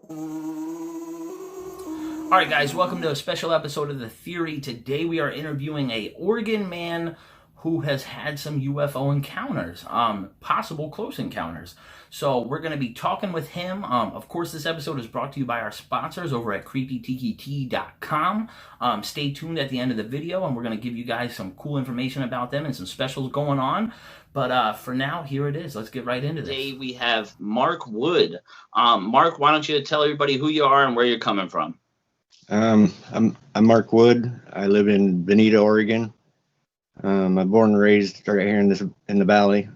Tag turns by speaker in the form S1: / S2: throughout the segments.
S1: Alright guys, welcome to a special episode of The Theory. Today we are interviewing a Oregon man who has had some UFO encounters, possible close encounters. So we're going to be talking with him. Of course, this episode is brought to you by our sponsors over at KreepiTiki.com. Stay tuned at the end of the video and we're going to give you guys some cool information about them and some specials going on. But for now, here it is. Let's get right into this. Today we have Mark Wood. Mark, why don't you tell everybody who you are and where you're coming from?
S2: I'm Mark Wood. I live in Bonita, Oregon. I'm born and raised right here in the valley.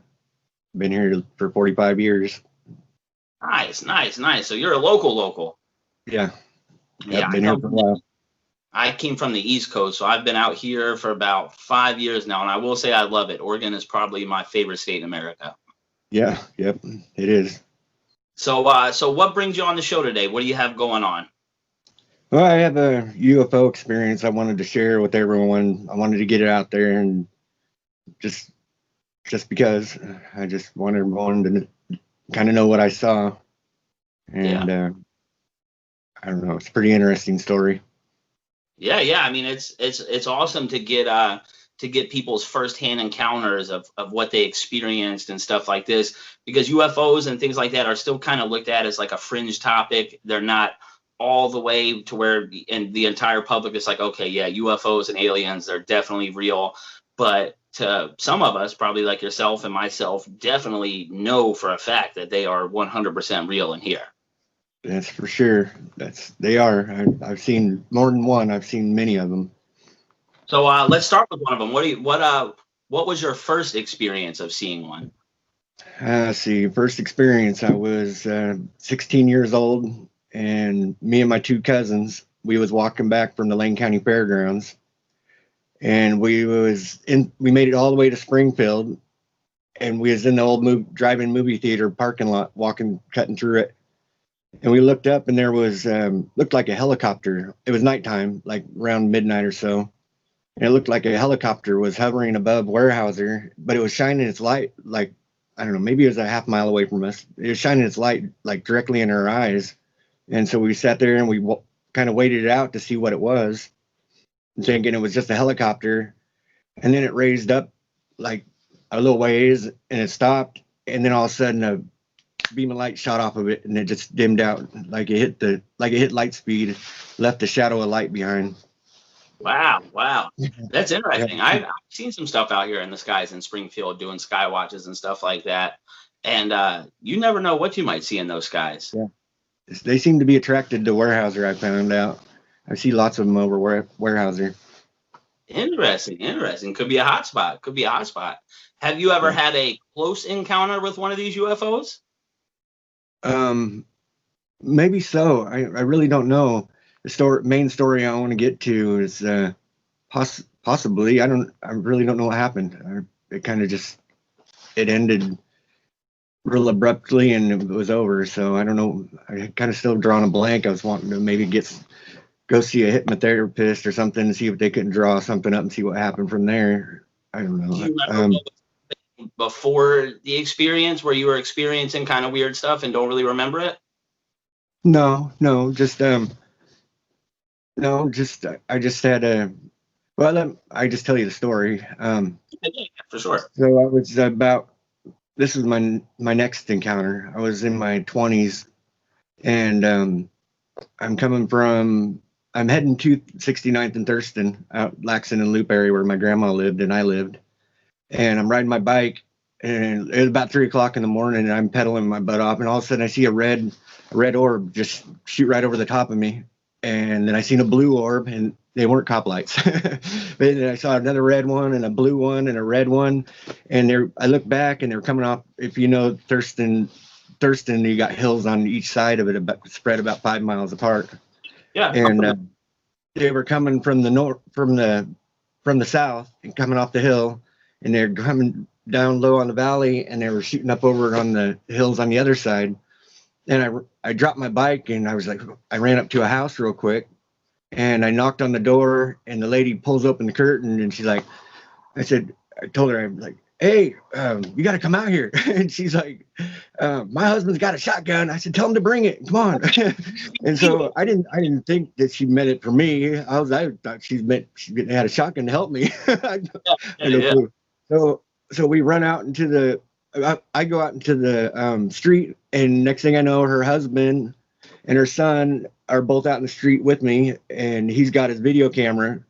S2: Been here for 45 years.
S1: Nice. So you're a local.
S2: Yeah.
S1: Yeah,
S2: I've been here for a while.
S1: I came from the East Coast, so I've been out here for about 5 years now, and I will say I love it. Oregon is probably my favorite state in America.
S2: Yeah, yep, it is.
S1: So what brings you on the show today? What do you have going on?
S2: Well, I have a UFO experience I wanted to share with everyone. I wanted to get it out there, and just because I just wanted everyone to kind of know what I saw. And I don't know, it's a pretty interesting story.
S1: Yeah. I mean, it's awesome to get people's firsthand encounters of what they experienced and stuff like this, because UFOs and things like that are still kind of looked at as like a fringe topic. They're not all the way to where and the entire public is like, okay, yeah, UFOs and aliens, they're definitely real. But to some of us, probably like yourself and myself, definitely know for a fact that they are 100% real in here.
S2: That's for sure. They are. I've seen more than one. I've seen many of them.
S1: So let's start with one of them. What was your first experience of seeing one?
S2: First experience, I was 16 years old, and me and my two cousins, we was walking back from the Lane County Fairgrounds, and we made it all the way to Springfield, and we was in the old drive-in movie theater parking lot, cutting through it, and we looked up, and there was looked like a helicopter. It was nighttime, like around midnight or so, and it looked like a helicopter was hovering above Weyerhaeuser, but it was shining its light, like, I don't know, maybe it was a half mile away from us. It was shining its light like directly in our eyes. And so we sat there and we kind of waited it out to see what it was, thinking it was just a helicopter. And then it raised up like a little ways and it stopped. And then all of a sudden a beam of light shot off of it and it just dimmed out, like it hit light speed, left a shadow of light behind.
S1: Wow. That's interesting. Yeah. I've seen some stuff out here in the skies in Springfield doing sky watches and stuff like that. And you never know what you might see in those skies.
S2: Yeah. They seem to be attracted to Weyerhaeuser, I found out. I see lots of them over Weyerhaeuser.
S1: Interesting. Could be a hot spot. Have you ever had a close encounter with one of these UFOs?
S2: Maybe so. I really don't know. The main story I want to get to is possibly. I really don't know what happened. It kind of just ended real abruptly and it was over. So I don't know. I kind of still drawing a blank. I was wanting to maybe go see a hypnotherapist or something and see if they couldn't draw something up and see what happened from there. I don't know.
S1: Do you remember what was before the experience where you were experiencing kind of weird stuff and don't really remember it?
S2: No, just I just had a. Well, I just tell you the story.
S1: Yeah, for sure.
S2: So I was this was my next encounter. I was in my 20s, and I'm heading to 69th and Thurston, out Laxon and Loop area where my grandma lived and I lived. And I'm riding my bike, and it was about 3 o'clock in the morning, and I'm pedaling my butt off, and all of a sudden I see a red orb just shoot right over the top of me. And then I seen a blue orb, and they weren't cop lights. But then I saw another red one and a blue one and a red one. And I looked back and they're coming off, if you know Thurston, you got hills on each side of it, spread about 5 miles apart.
S1: Yeah.
S2: And they were coming from the north, from the south and coming off the hill, and they're coming down low on the valley, and they were shooting up over on the hills on the other side. And I dropped my bike, and I ran up to a house real quick, and I knocked on the door, and the lady pulls open the curtain, and she's like, I told her, I'm like, hey, you got to come out here. And she's like, my husband's got a shotgun. I said, tell him to bring it. Come on. And so I didn't think that she meant it for me. I thought she had a shotgun to help me. I had no clue. So we run out into I go out into the street, and next thing I know, her husband and her son are both out in the street with me, and he's got his video camera,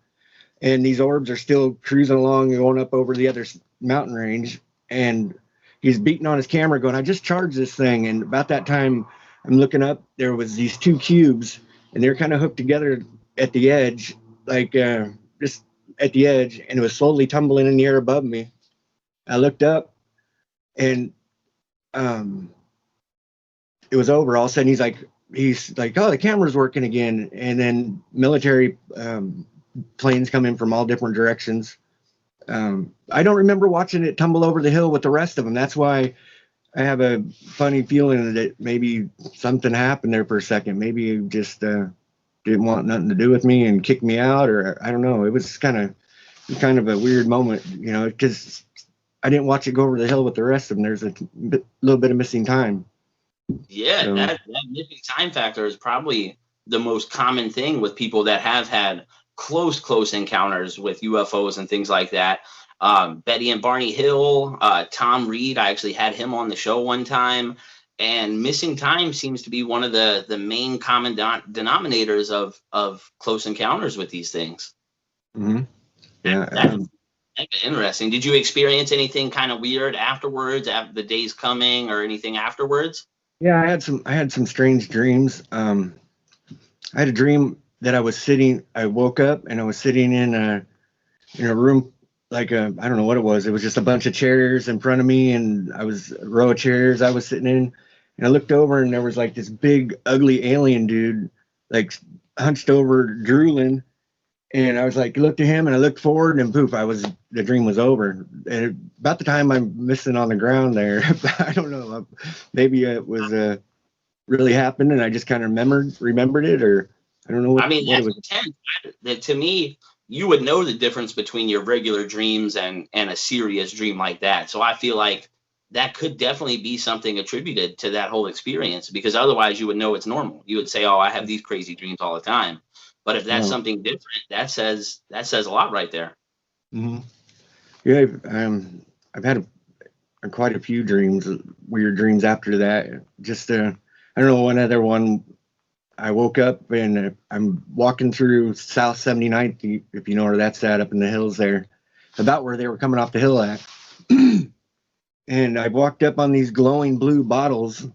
S2: and these orbs are still cruising along and going up over the other mountain range, and he's beating on his camera going, I just charged this thing. And about that time I'm looking up, there was these two cubes, and they're kind of hooked together at the edge, like just at the edge, and it was slowly tumbling in the air above me. I looked up, and it was over. All of a sudden he's like, oh, the camera's working again. And then military planes come in from all different directions. I don't remember watching it tumble over the hill with the rest of them. That's why I have a funny feeling that maybe something happened there for a second. Maybe he just didn't want nothing to do with me and kicked me out, or I don't know. It was kind of a weird moment, you know, because I didn't watch it go over the hill with the rest of them. There's a little bit of missing time.
S1: Yeah, so that missing time factor is probably the most common thing with people that have had close encounters with UFOs and things like that. Betty and Barney Hill, Tom Reed, I actually had him on the show one time, and missing time seems to be one of the main common denominators of close encounters with these things.
S2: Mm-hmm. Yeah,
S1: that's interesting. Did you experience anything kind of weird afterwards, after the days coming, or anything afterwards?
S2: Yeah, I had some strange dreams. I had a dream that I woke up and I was sitting in a room, like I don't know what it was. It was just a bunch of chairs in front of me, and a row of chairs I was sitting in, and I looked over and there was like this big ugly alien dude, like hunched over drooling. And I was like, looked at him, and I looked forward, and poof, the dream was over. And about the time I'm missing on the ground there, I don't know, maybe it was really happened, and I just kind of remembered it, or I don't know what.
S1: I mean,
S2: what
S1: that's intense. To me, you would know the difference between your regular dreams and a serious dream like that. So I feel like that could definitely be something attributed to that whole experience, because otherwise you would know it's normal. You would say, oh, I have these crazy dreams all the time. But if that's something different, that says a lot right there.
S2: Mm-hmm. Yeah, I've had quite a few weird dreams after that. Just I don't know, one other one. I woke up and I'm walking through South 79th, if you know where that's at, up in the hills there, about where they were coming off the hill at. And I walked up on these glowing blue bottles,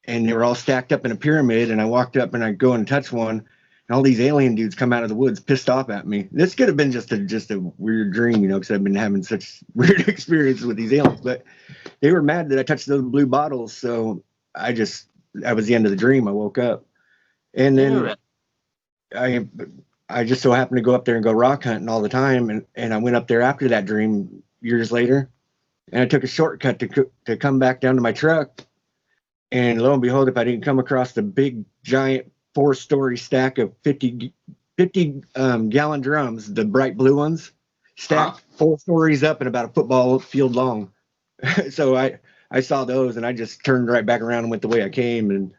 S2: and they were all stacked up in a pyramid. And I walked up and I go and touch one, and all these alien dudes come out of the woods pissed off at me. This could have been just a weird dream, you know, because I've been having such weird experiences with these aliens. But they were mad that I touched those blue bottles. So that was the end of the dream. I woke up. And then I just so happened to go up there and go rock hunting all the time. And I went up there after that dream years later. And I took a shortcut to come back down to my truck. And lo and behold, if I didn't come across the big, giant 4-story stack of 50 gallon drums, the bright blue ones, stacked 4 stories up and about a football field long. So I saw those, and I just turned right back around and went the way I came, and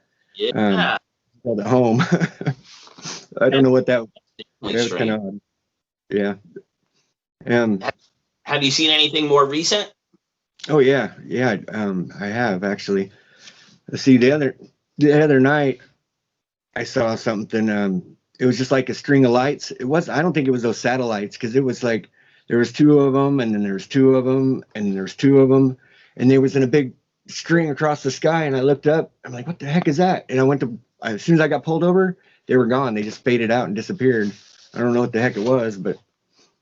S2: called it home. I don't know what that was. Kind of odd. Yeah.
S1: Have you seen anything more recent?
S2: Oh yeah. I have actually. Let's see, the other night I saw something. It was just like a string of lights. I don't think it was those satellites, because it was like there was 2 of them, and then there was 2 of them, and there's 2 of them, and they was in a big string across the sky. And I looked up. I'm like, what the heck is that? And as soon as I got pulled over, they were gone. They just faded out and disappeared. I don't know what the heck it was, but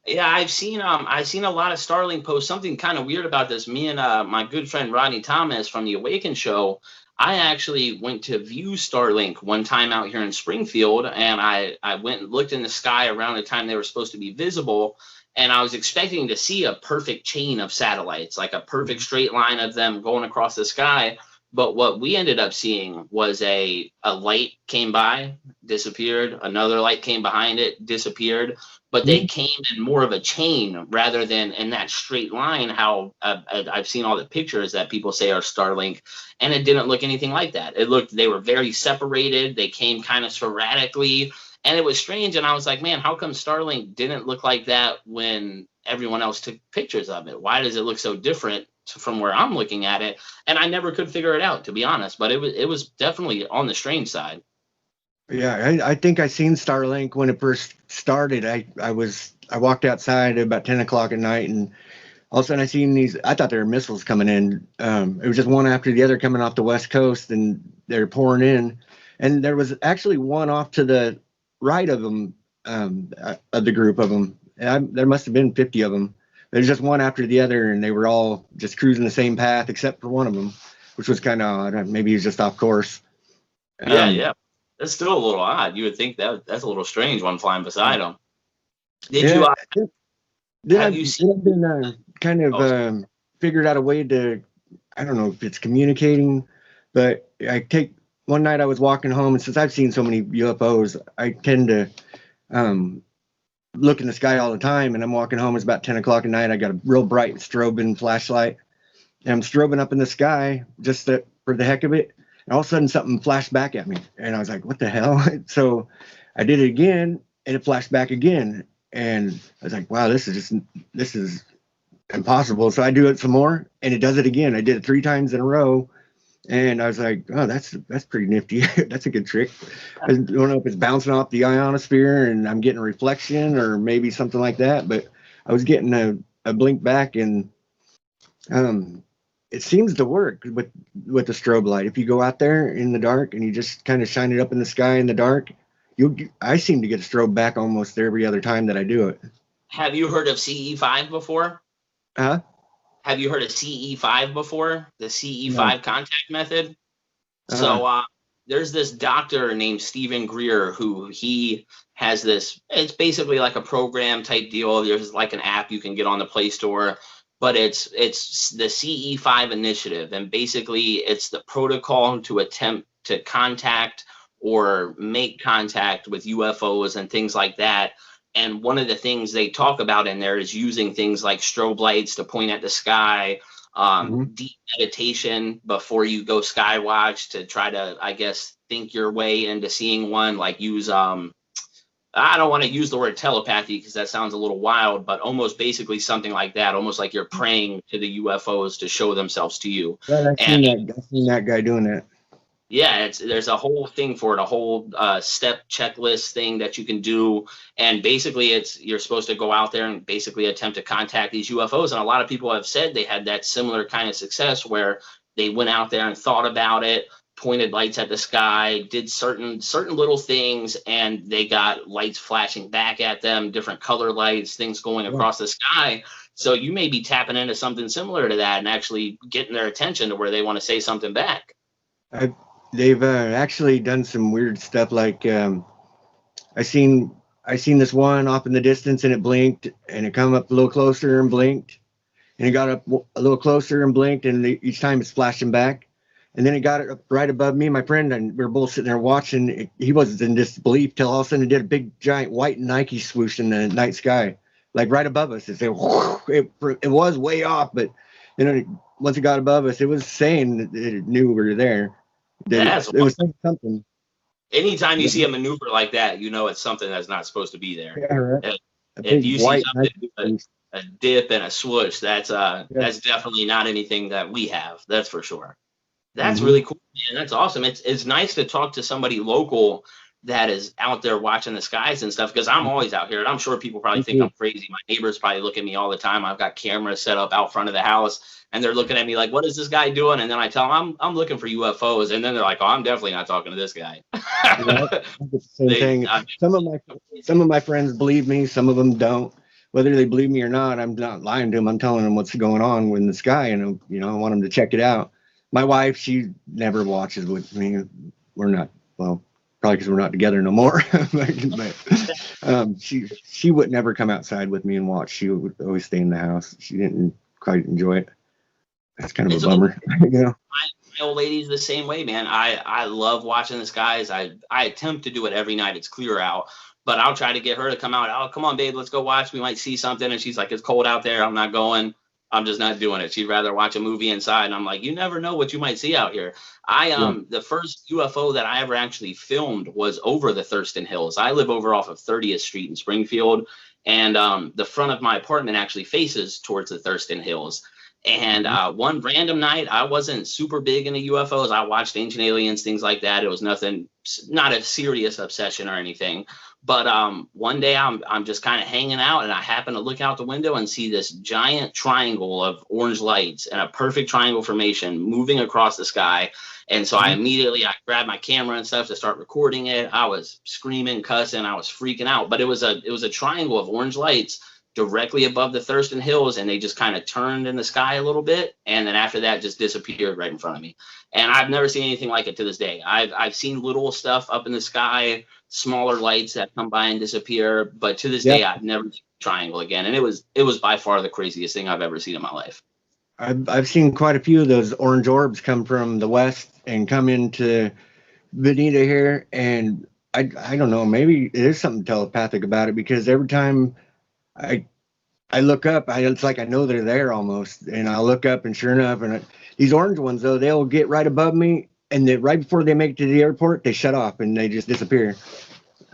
S1: yeah, I've seen a lot of Starlink posts. Something kind of weird about this. Me and my good friend Rodney Thomas from the Awaken show, I actually went to view Starlink one time out here in Springfield, and I went and looked in the sky around the time they were supposed to be visible, and I was expecting to see a perfect chain of satellites, like a perfect straight line of them going across the sky.
S3: But what we ended up seeing was a light came by, disappeared. Another light came behind it, disappeared. But they came in more of a chain rather than in that straight line. How I've seen all the pictures that people say are Starlink, and it didn't look anything like that. They were very separated. They came kind of sporadically, and it was strange. And I was like, man, how come Starlink didn't look like that when everyone else took pictures of it? Why does it look so different from where I'm looking at it? And I never could figure it out, to be honest. But it was definitely on the strange side.
S2: Yeah, I think I seen Starlink when it first started. I walked outside at about 10 o'clock at night, and all of a sudden I seen these. I thought they were missiles coming in. It was just one after the other coming off the west coast, and they're pouring in. And there was actually one off to the right of them, of the group of them. There must have been 50 of them. There's just one after the other, and they were all just cruising the same path except for one of them, which was kind of odd. Maybe he was just off course.
S3: Yeah. That's still a little odd. You would think that's a little strange, one flying beside them.
S2: Then I've been kind of figured out a way to, I don't know if it's communicating, but one night I was walking home, and since I've seen so many UFOs, I tend to look in the sky all the time, and I'm walking home, it's about 10 o'clock at night, I got a real bright strobing flashlight, and I'm strobing up in the sky just for the heck of it, and all of a sudden something flashed back at me, and I was like, what the hell? So I did it again, and it flashed back again, and I was like, wow, this is impossible. So I do it some more, and it does it again. I did it 3 times in a row, and I was like, oh, that's pretty nifty. That's a good trick. I don't know if it's bouncing off the ionosphere and I'm getting a reflection or maybe something like that, but I was getting a blink back, and it seems to work with the strobe light. If you go out there in the dark and you just kind of shine it up in the sky in the dark, I seem to get a strobe back almost every other time that I do it.
S3: Have you heard of CE5 before?
S2: Huh?
S3: Have you heard of CE5 before? The CE5 contact method? So there's this doctor named Stephen Greer who he has this, it's basically like a program type deal. There's like an app you can get on the Play Store, but it's the CE5 initiative. And basically it's the protocol to attempt to contact or make contact with UFOs and things like that. And one of the things they talk about in there is using things like strobe lights to point at the sky, deep meditation before you go skywatch to try to, I guess, think your way into seeing one, like use, I don't want to use the word telepathy because that sounds a little wild, but almost basically something like that, almost like you're praying to the UFOs to show themselves to you.
S2: I've seen that guy doing that.
S3: Yeah, there's a whole thing for it, a whole step checklist thing that you can do. And basically you're supposed to go out there and basically attempt to contact these UFOs. And a lot of people have said they had that similar kind of success where they went out there and thought about it, pointed lights at the sky, did certain little things, and they got lights flashing back at them, different color lights, things going across the sky. So you may be tapping into something similar to that and actually getting their attention to where they want to say something back.
S2: They've actually done some weird stuff. Like I seen this one off in the distance, and it blinked, and it come up a little closer and blinked, and it got up a little closer and blinked, and each time it's flashing back, and then it got up right above me and my friend, and we were both sitting there watching. He wasn't in disbelief till all of a sudden it did a big giant white Nike swoosh in the night sky, like right above us. It was way off, but once it got above us, it was saying that it knew we were there. It was something.
S3: Anytime you see a maneuver like that, you know it's something that's not supposed to be there.
S2: Yeah, right.
S3: If you see something, a dip and a swoosh, that's definitely not anything that we have. That's for sure. That's really cool, man. That's awesome. It's nice to talk to somebody local that is out there watching the skies and stuff, because I'm always out here, and I'm sure people probably think I'm crazy. My neighbors probably look at me all the time. I've got cameras set up out front of the house, and they're looking at me like, what is this guy doing? And then I tell them I'm looking for UFOs, and then they're like, oh, I'm definitely not talking to this guy.
S2: Same thing. Some of my friends believe me, some of them don't. Whether they believe me or not, I'm not lying to them. I'm telling them what's going on in the sky, and I want them to check it out. My wife, she never watches with me. We're not, well, probably because we're not together no more. but she would never come outside with me and watch. She would always stay in the house. She didn't quite enjoy it. That's kind of a bummer.
S3: My old lady's the same way, man. I love watching the skies. I attempt to do it every night. It's clear out, but I'll try to get her to come out. Oh, come on, babe, let's go watch. We might see something. And she's like, it's cold out there. I'm not going. I'm just not doing it. She'd rather watch a movie inside. And I'm like, you never know what you might see out here. The first UFO that I ever actually filmed was over the Thurston Hills. I live over off of 30th Street in Springfield, and the front of my apartment actually faces towards the Thurston Hills. And one random night, I wasn't super big into UFOs. I watched Ancient Aliens, things like that. It was nothing, not a serious obsession or anything. But one day I'm just kind of hanging out, and I happen to look out the window and see this giant triangle of orange lights and a perfect triangle formation moving across the sky. And so I grabbed my camera and stuff to start recording it. I was screaming, cussing, I was freaking out. But it was a triangle of orange lights directly above the Thurston Hills, and they just kind of turned in the sky a little bit, and then after that just disappeared right in front of me. And I've never seen anything like it to this day. I've seen little stuff up in the sky, smaller lights that come by and disappear, but to this day I've never seen a triangle again. And it was by far the craziest thing I've ever seen in my life.
S2: I've seen quite a few of those orange orbs come from the west and come into Bonita here, and I don't know, maybe there's something telepathic about it, because every time I look up, it's like I know they're there almost, and I'll look up, and sure enough, and these orange ones though, they'll get right above me, and then right before they make it to the airport, they shut off and they just disappear.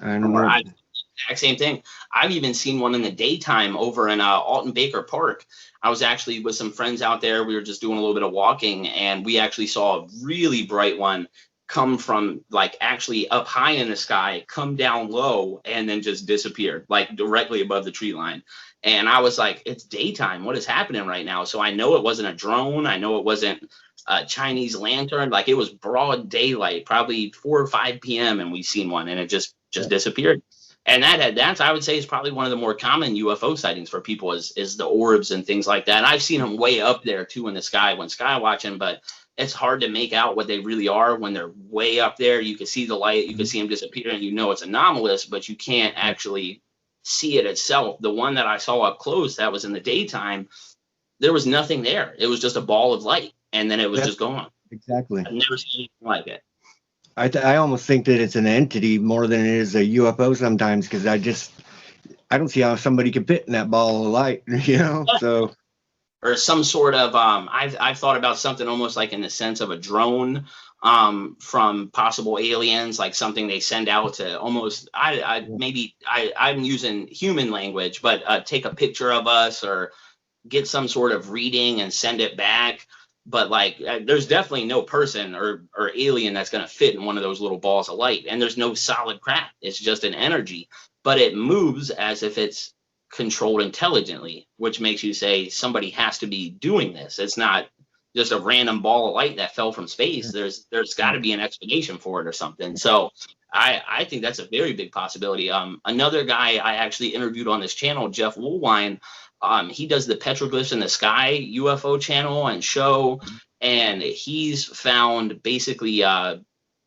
S2: I don't know.
S3: Exact same thing. I've even seen one in the daytime over in Alton Baker Park. I was actually with some friends out there. We were just doing a little bit of walking, and we actually saw a really bright one come from like actually up high in the sky, come down low, and then just disappeared like directly above the tree line. And I was like, it's daytime. What is happening right now? So I know it wasn't a drone. I know it wasn't a Chinese lantern. Like, it was broad daylight, probably 4 or 5 p.m. and we seen one, and it just disappeared. And that's I would say is probably one of the more common UFO sightings for people is the orbs and things like that. And I've seen them way up there too in the sky when sky watching, but it's hard to make out what they really are when they're way up there. You can see the light, you can see them disappear, and you know it's anomalous, but you can't actually see it itself. The one that I saw up close that was in the daytime, there was nothing there. It was just a ball of light, and then it was just gone.
S2: Exactly.
S3: I've never seen anything like it.
S2: I almost think that it's an entity more than it is a UFO sometimes, because I don't see how somebody could fit in that ball of light, you know. So,
S3: or some sort of I've thought about something almost like in the sense of a drone from possible aliens, like something they send out to almost I'm using human language, but take a picture of us or get some sort of reading and send it back. But like, there's definitely no person or alien that's going to fit in one of those little balls of light. And there's no solid craft. It's just an energy, but it moves as if it's controlled intelligently, which makes you say somebody has to be doing this. It's not just a random ball of light that fell from space. There's got to be an explanation for it or something. So I think that's a very big possibility. Another guy I actually interviewed on this channel, Jeff Woolwine, he does the Petroglyphs in the Sky UFO channel and show, and he's found basically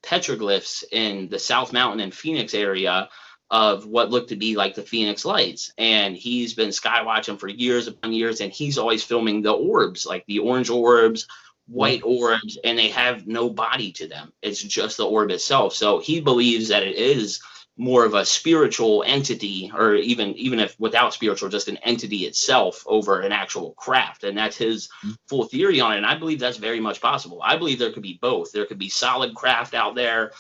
S3: petroglyphs in the South Mountain and Phoenix area of what looked to be like the Phoenix Lights. And he's been sky watching for years upon years, and he's always filming the orbs, like the orange orbs, white orbs, and they have no body to them. It's just the orb itself. So he believes that it is more of a spiritual entity, or even if without spiritual, just an entity itself over an actual craft. And that's his full theory on it. And I believe that's very much possible. I believe there could be both. There could be solid craft out there,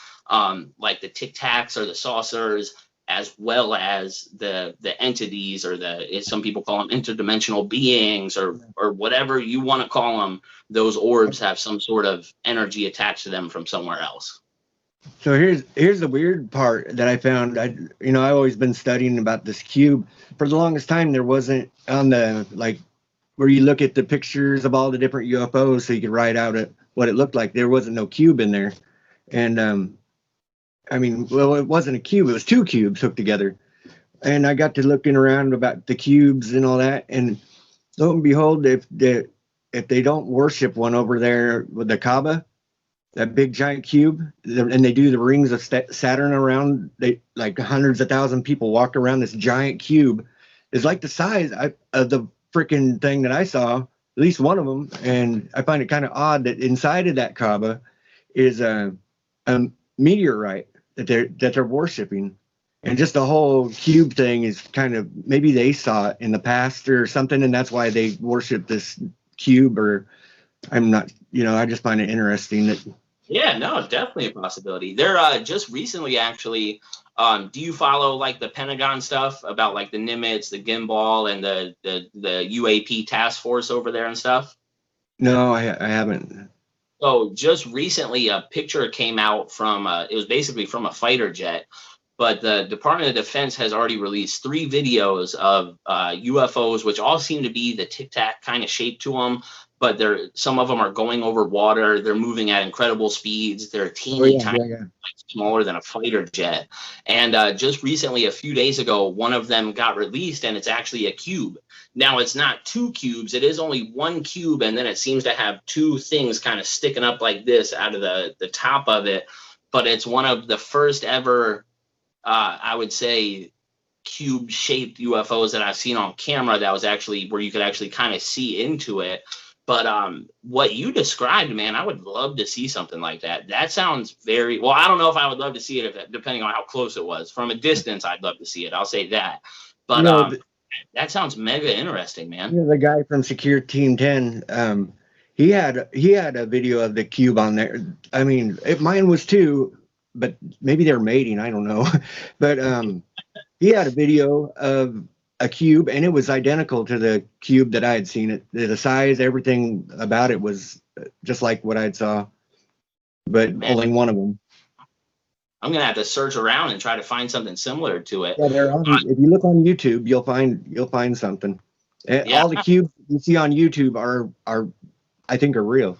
S3: like the Tic Tacs or the saucers, as well as the entities, or some people call them interdimensional beings, or whatever you want to call them. Those orbs have some sort of energy attached to them from somewhere else.
S2: So here's the weird part that I found. I've always been studying about this cube. For the longest time, there wasn't on the, like, where you look at the pictures of all the different UFOs so you could write out what it looked like. There wasn't no cube in there. And it wasn't a cube. It was two cubes hooked together. And I got to looking around about the cubes and all that. And lo and behold, if they don't worship one over there with the Kaaba, that big giant cube, and they do the rings of Saturn around, they like hundreds of thousand people walk around this giant cube. It's like the size of the freaking thing that I saw, least one of them, and I find it kind of odd that inside of that Kaaba is a meteorite that they're worshiping, and just the whole cube thing is kind of, maybe they saw it in the past or something, and that's why they worship this cube. Or I'm not, I just find it interesting that.
S3: Yeah, no, definitely a possibility. They're just recently actually. Do you follow like the Pentagon stuff about like the Nimitz, the gimbal, and the UAP task force over there and stuff?
S2: No, I haven't.
S3: So just recently, a picture came out from it was basically from a fighter jet, but the Department of Defense has already released 3 videos of UFOs, which all seem to be the Tic Tac kind of shape to them. But some of them are going over water. They're moving at incredible speeds. They're teeny tiny, like smaller than a fighter jet. And just recently, a few days ago, one of them got released, and it's actually a cube. Now, it's not 2 cubes. It is only 1 cube, and then it seems to have 2 things kind of sticking up like this out of the top of it. But it's one of the first ever, I would say, cube-shaped UFOs that I've seen on camera that was actually where you could actually kind of see into it. But what you described, man, I would love to see something like that. That sounds very well. I don't know if I would love to see it depending on how close it was. From a distance, I'd love to see it. I'll say that. But that sounds mega interesting, man.
S2: The guy from Secure Team 10, he had a video of the cube on there. I mean, mine was too, but maybe they're mating. I don't know. But he had a video of a cube, and it was identical to the cube that I had seen. It, the size, everything about it was just like what I saw, but man, only one of them.
S3: I'm gonna have to search around and try to find something similar to it.
S2: Yeah, if you look on YouTube, you'll find something. Yeah. All the cubes you see on YouTube are I think are real.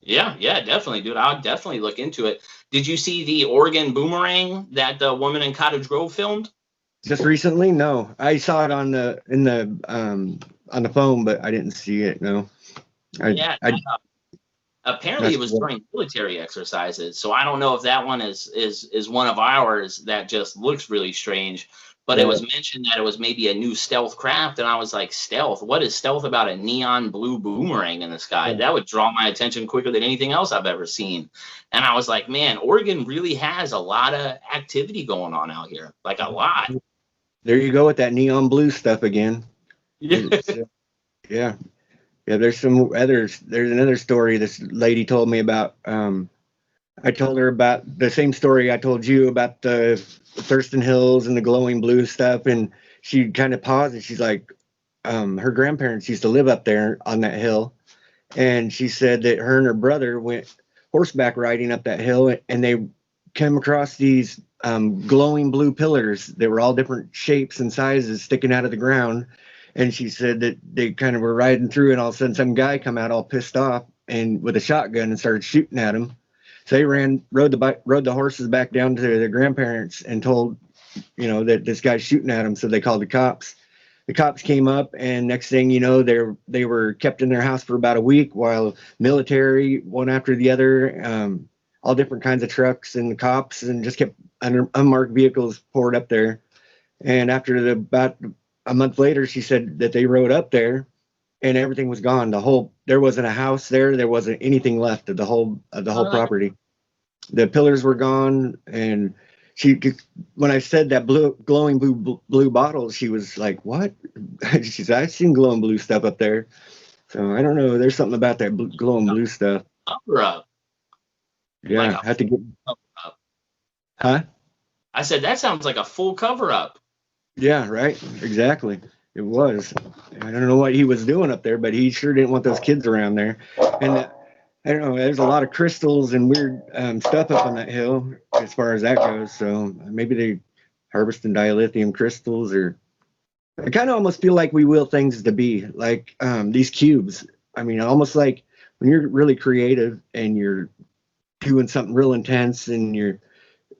S3: Yeah, definitely, dude. I'll definitely look into it. Did you see the Oregon boomerang that the woman in Cottage Grove filmed?
S2: Just recently? No, I saw it on the phone, but I didn't see it. No.
S3: Apparently it was during military exercises, so I don't know if that one is one of ours that just looks really strange. But it was mentioned that it was maybe a new stealth craft, and I was like, stealth? What is stealth about a neon blue boomerang in the sky? Yeah. That would draw my attention quicker than anything else I've ever seen. And I was like, man, Oregon really has a lot of activity going on out here, like a lot.
S2: There you go with that neon blue stuff again.
S3: Yeah.
S2: Yeah. There's another story this lady told me about. I told her about the same story I told you about the Thurston Hills and the glowing blue stuff. And she kind of paused and she's like, her grandparents used to live up there on that hill. And she said that her and her brother went horseback riding up that hill, and they came across these glowing blue pillars. They were all different shapes and sizes sticking out of the ground. And she said that they kind of were riding through, and all of a sudden some guy come out all pissed off and with a shotgun and started shooting at him. So they rode the horses back down to their grandparents and told, that this guy's shooting at them. So they called the cops. The cops came up, and next thing you know, they were kept in their house for about a week while military, one after the other, all different kinds of trucks and cops, and just kept unmarked vehicles poured up there. And after about a month later, she said that they rode up there and everything was gone. There wasn't a house there. There wasn't anything left of the whole property. The pillars were gone. And when I said that glowing blue bottle, she was like, what? She said, I've seen glowing blue stuff up there. So I don't know. There's something about that glowing blue stuff.
S3: Cover up.
S2: Yeah.
S3: Like
S2: I have to get.
S3: Up.
S2: Huh?
S3: I said, that sounds like a full cover up.
S2: Yeah, right. Exactly. It was. I don't know what he was doing up there, but he sure didn't want those kids around there. And I don't know. There's a lot of crystals and weird stuff up on that hill as far as that goes. So maybe they harvesting dilithium crystals, or I kind of almost feel like we will things to be like these cubes. I mean, almost like when you're really creative and you're doing something real intense and you're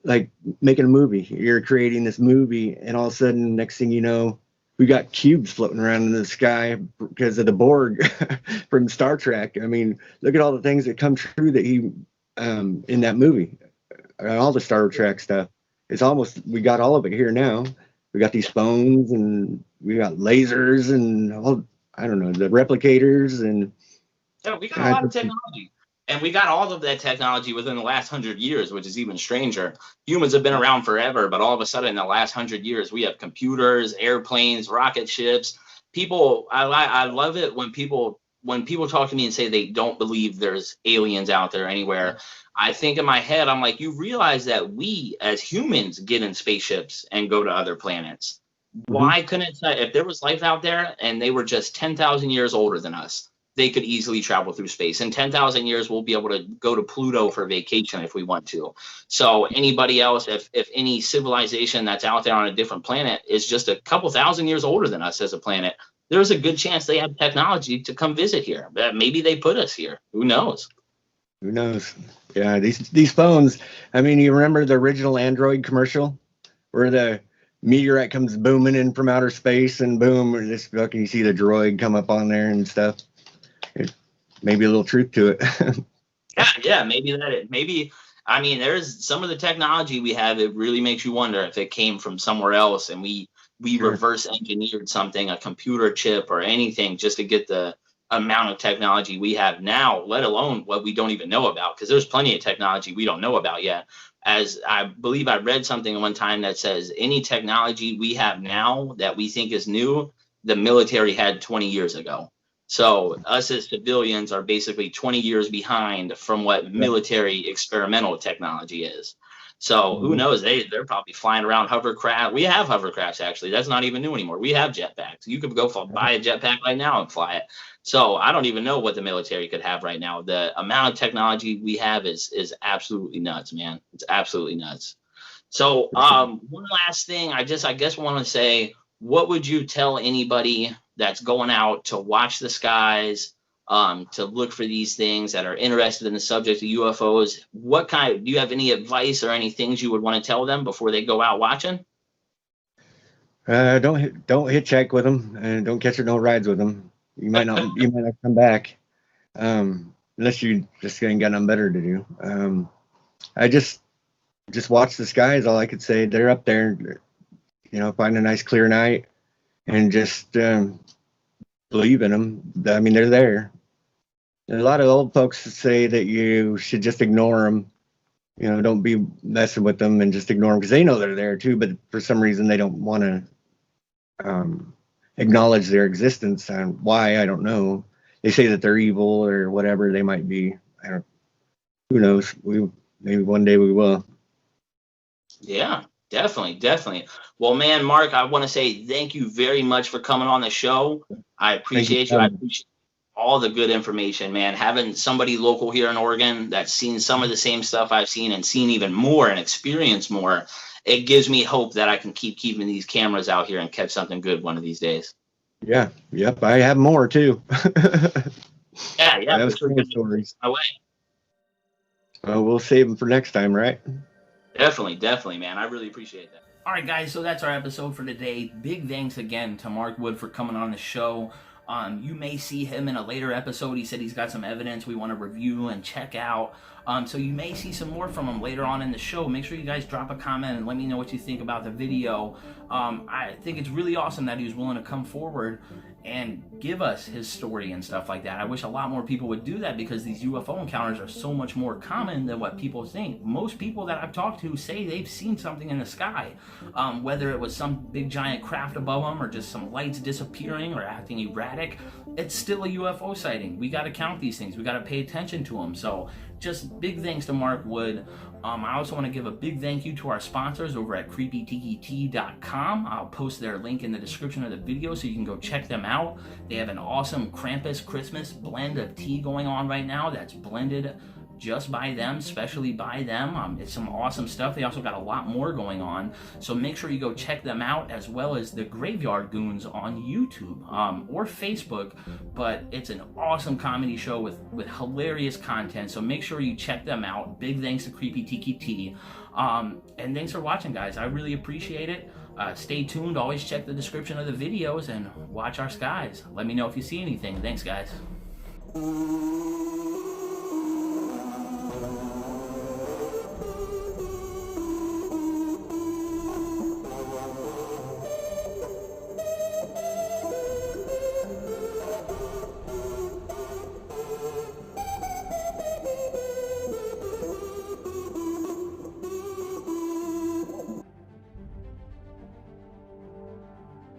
S2: like making a movie, you're creating this movie, and all of a sudden, next thing you know, we got cubes floating around in the sky because of the Borg from Star Trek. I mean, look at all the things that come true that he in that movie, all the Star Trek stuff. It's almost, we got all of it here now. We got these phones and we got lasers and I don't know, the replicators and.
S3: Yeah, we got a lot of technology. And we got all of that technology within the last 100 years, which is even stranger. Humans have been around forever, but all of a sudden in the last 100 years, we have computers, airplanes, rocket ships. People, I love it when people talk to me and say they don't believe there's aliens out there anywhere. I think in my head, I'm like, you realize that we as humans get in spaceships and go to other planets. Why couldn't, if there was life out there and they were just 10,000 years older than us, they could easily travel through space. In 10,000 years, we'll be able to go to Pluto for vacation if we want to. So anybody else, if any civilization that's out there on a different planet is just a couple thousand years older than us as a planet, there's a good chance they have technology to come visit here. Maybe they put us here. Who knows?
S2: Who knows? Yeah, these phones. I mean, you remember the original Android commercial where the meteorite comes booming in from outer space and boom, this fucking, you see the droid come up on there and stuff. Maybe a little truth to it.
S3: yeah, maybe. I mean, there's some of the technology we have. It really makes you wonder if it came from somewhere else, and we reverse engineered something, a computer chip or anything, just to get the amount of technology we have now, let alone what we don't even know about. Because there's plenty of technology we don't know about yet. As I believe I read something one time that says any technology we have now that we think is new, the military had 20 years ago. So us as civilians are basically 20 years behind from what military experimental technology is. So who knows? They're probably flying around hovercraft. We have hovercrafts, actually. That's not even new anymore. We have jetpacks. You could go buy a jetpack right now and fly it. So I don't even know what the military could have right now. The amount of technology we have is absolutely nuts, man. It's absolutely nuts. So one last thing, I guess want to say, what would you tell anybody that's going out to watch the skies, to look for these things, that are interested in the subject of UFOs? Do you have any advice or any things you would want to tell them before they go out watching?
S2: Don't hitchhike with them, and don't catch no rides with them. You might not come back, unless you just ain't got nothing better to do. I just watch the skies. All I could say, they're up there. Find a nice clear night and just believe in them. I mean, they're there. And a lot of old folks say that you should just ignore them. Don't be messing with them and just ignore them, because they know they're there too. But for some reason, they don't want to acknowledge their existence. And why, I don't know. They say that they're evil or whatever they might be. Who knows? Maybe one day we will.
S3: Yeah. Definitely. Well, man, Mark, I want to say thank you very much for coming on the show. I appreciate you. I appreciate all the good information, man. Having somebody local here in Oregon that's seen some of the same stuff I've seen and seen even more and experienced more, it gives me hope that I can keeping these cameras out here and catch something good one of these days.
S2: Yeah. Yep. I have more too.
S3: Yeah.
S2: I have some stories.
S3: Away.
S2: We'll save them for next time, right?
S3: Definitely, man. I really appreciate that.
S1: All right, guys, so that's our episode for today. Big thanks again to Mark Wood for coming on the show. You may see him in a later episode. He said he's got some evidence we want to review and check out. So you may see some more from him later on in the show. Make sure you guys drop a comment and let me know what you think about the video. I think it's really awesome that he was willing to come forward and give us his story and stuff like that. I wish a lot more people would do that, because these UFO encounters are so much more common than what people think. Most people that I've talked to say they've seen something in the sky, whether it was some big giant craft above them or just some lights disappearing or acting erratic. It's still a UFO sighting. We got to count these things. We got to pay attention to them. So just big thanks to Mark Wood. I also want to give a big thank you to our sponsors over at KreepiTiki.com. I'll post their link in the description of the video so you can go check them out. They have an awesome Krampus Christmas blend of tea going on right now that's blended just by them, specially by them. It's some awesome stuff. They also got a lot more going on, so make sure you go check them out, as well as the Graveyard Goonz on YouTube or Facebook. But it's an awesome comedy show with hilarious content, so make sure you check them out. Big thanks to Kreepi Tiki. And thanks for watching, guys. I really appreciate it. Stay tuned. Always check the description of the videos and watch our skies. Let me know if you see anything. Thanks, guys.